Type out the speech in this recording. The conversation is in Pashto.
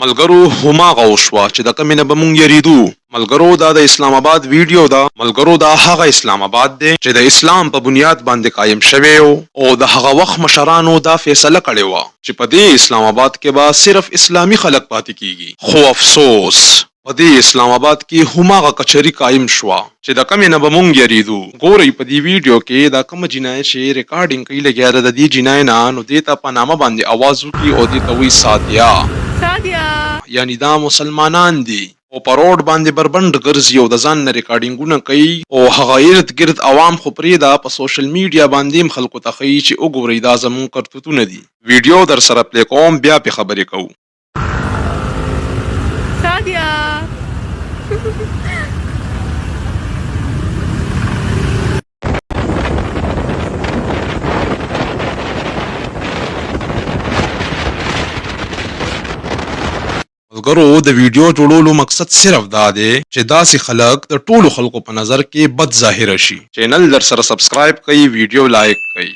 ملګرو هماغه وشوه چې د کومې نه به مونږ یریدو. ملګرو دا د اسلام آباد ویډیو ده. ملګرو دا هغه اسلام آباد دی چې د اسلام په بنیاد باندې قایم شوی او د هغه وخت مشرانو دا فیصله کړې وه چې په دې اسلام آباد کې به صرف اسلامي خلک پاتې کیږي. خو افسوس په دې اسلام آباد کې هماغه کچري قایم شوه چې د کومې نه به مونږ یریدو. ګورئ په دې ویډیو کې دا کومه جنایه چې ریکارډینګ کوي لګیا ده د دې جنایه نه، نو دې ته په نامه باندې اواز وکړي او دې ته وایي سادیه، یعنی دا مسلمانان دي او په روډ باندې بربنډ ګرځي او د ځان نه ریکارډینګونه کوي او هغه ارد ګرد عوام خو پرېږده په سوشل میډیا باندې هم خلکو ته ښیي چې وګورئ دا زموږ کرتوتونه دي. ویډیو در سره پلی کوم، بیا پې خبرې کوو. ملګرو د ویډیو جوړولو مقصد صرف دا دی چې داسې خلک د ټولو خلکو په نظر کې بد ظاهره شي. چینل در سره سبسکرایب کړئ، ویډیو لایک کړئ.